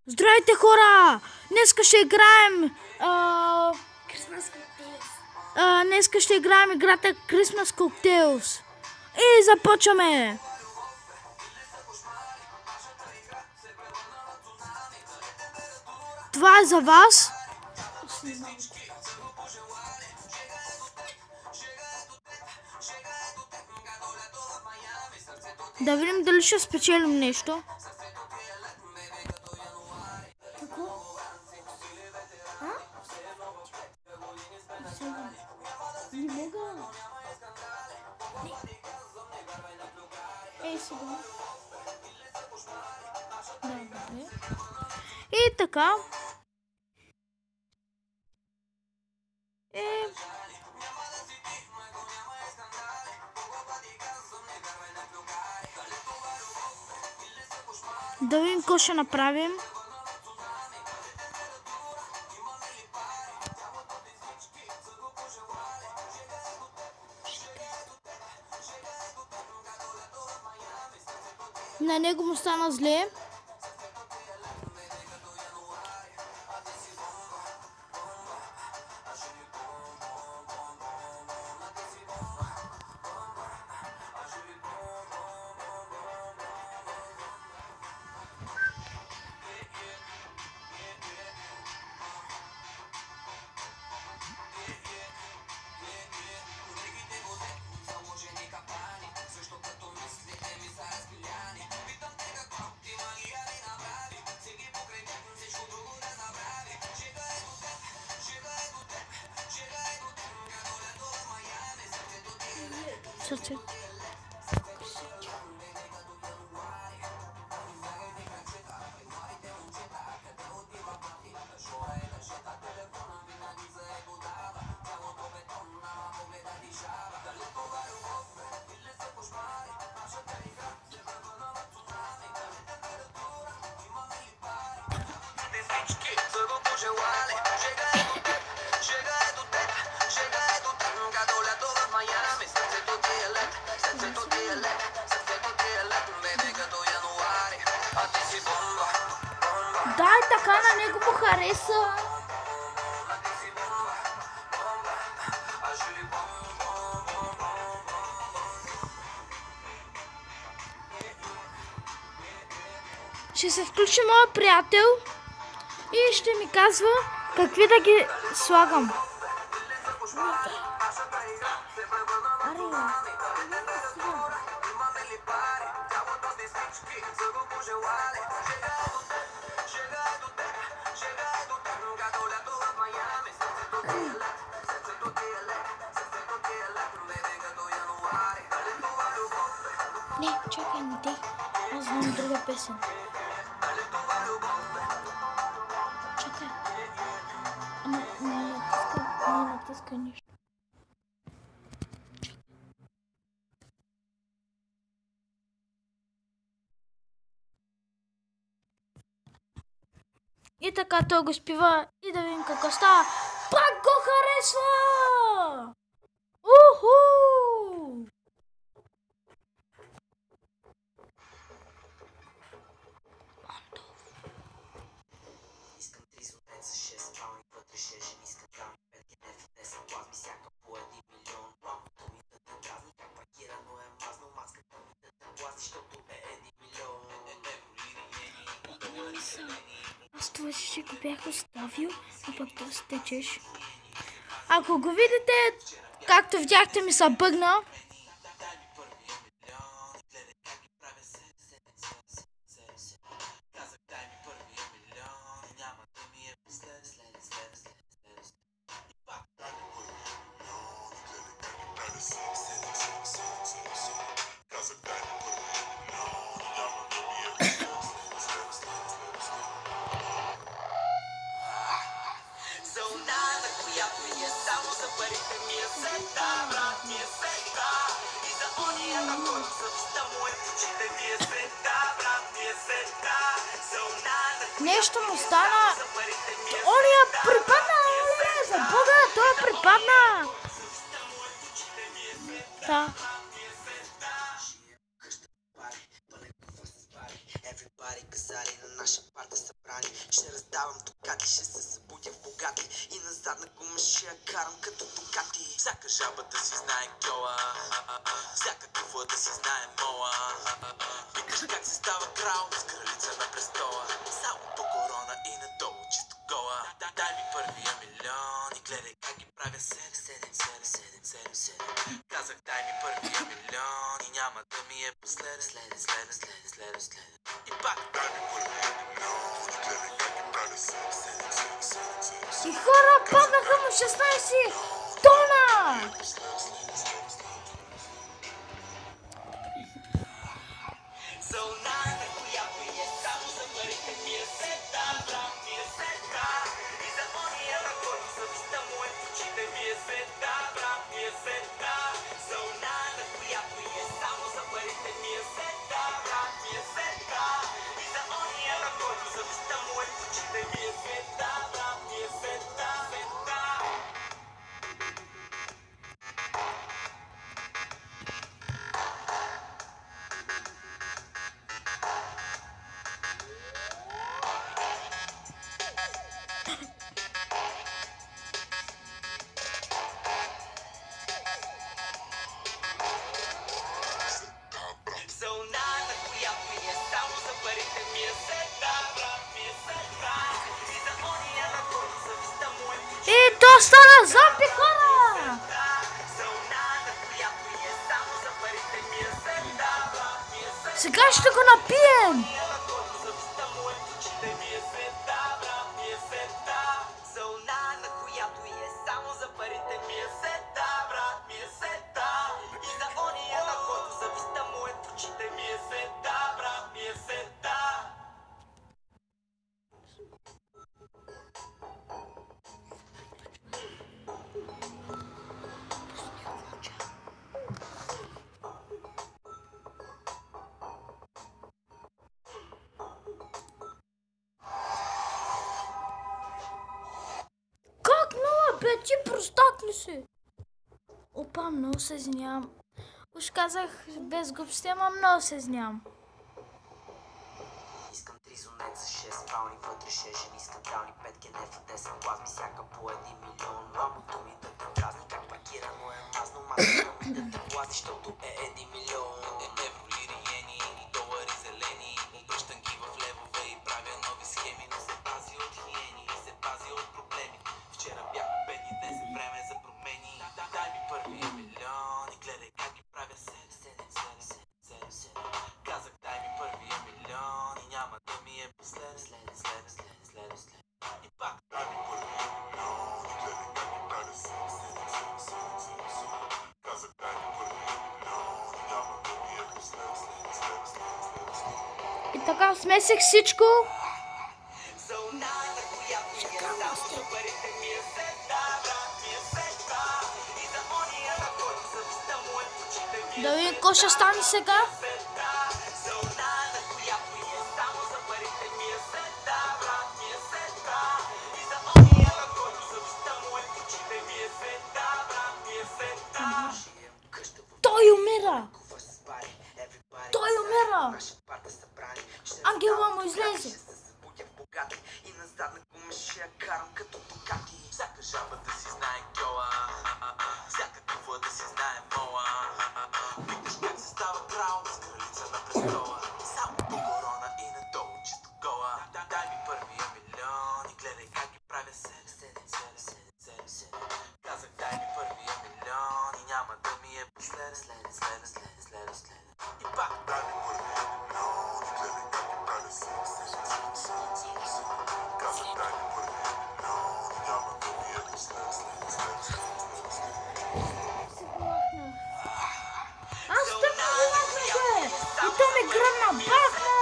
Здравейте, хора! Днеска ще играем днеска ще играем играта Christmas Cocktails. И започваме! Това е за вас. Да видим дали ще спечелим нещо. Не мога. Ей сега. Добре. И така. Да видим какво ще направим. На него му стана зле. Сърце. Да, и така на него му хареса. Ще се включи моят приятел и ще ми казва какви да ги слагам. Не, чакай, не дей. Аз знам друга песен. Чакай. Ама не натискай нищо. И така той го спива и да видим какво става. Пак го харесва! Уху! Искам 3 златец с 6 спални, вътре 6 жени скандални, 5 генефи, 10 плазми, всяка по 1 милион. Лампата ми да те дразни, как паркирано е мазно, маската ми да те блазни, защото е 1 милион. Аз това ще го бях оставил, а пък да стечеш. Ако го видите, както видяхте, ми се бъгна. Нещо му стана. Ония припадна, за Бога, той припадна. Да. Everybody казали на наша парта събрани. Ще раздавам дукати, ще се събудя в богати и назад на гума ще я карам като дукати. Всяка жаба да си знае кьола, всяка куфа да си знае мола. Викаш как се става крал с кралица на престола. Само по корона и надолу чисто гола. Дай ми първия милион и гледай как ги правя 7. Казах дай ми първия милион и няма да ми е последен. И пак дай ми първия милион и гледай как ги правя 7. И хора, паднаха му 16 тона! И то стана зомби, хора! Сега ще го напием! Бе, ти простак ли си? Опа, много се извинявам. Уж казах без глупости, ама много се извинявам. Искам 3 зонет за 6 пални, вътре 6 жени скандални, 5 генефа, 10 плазми, всяка по 1 милион. Ламото ми да те дразни, как паркирано е мазно, маската ми да те плази, защото е 1 милион. Евро, лири, йени и долари зелени, обръщам ги в левове и правя нови схеми. Не се пази от хиени, не се пази от проблеми. Вчера бяха бедни, днес е време за промени. Дай ми първия милион и гледай как ги правя 7. Казах дай ми първия милион и няма да ми е последен. И пак дай ми първия милион и гледай как ги правя 7. Казах дай ми първия милион и няма да ми е последен. И така смесих всичко. Да видим какво ще стане сега. Той умира! Той умира! Ангела му излезе! И назад на гума ще я карам като дукати. Всяка жаба да си знае кьола, всяка куфа да си знае мола. Викаш как се става крал с кралица на престола. Само по корона и надолу чисто гола. Дай ми първия милион и гледай как ги правя 7. Казах дай ми първия милион и няма да ми е последен. И пак дай ми първия милион и гледай как ги правя 7. Казах дай ми първия милион и няма да ми е последен. Аз те ме гледахме! И то ми гръмна бахна!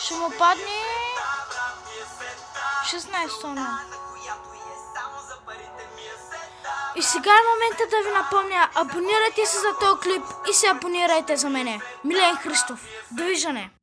Ще му падне 16 тона. И сега е момента да ви напомня, абонирайте се за този клип и се абонирайте за мене. Милен Христов. Довиждане!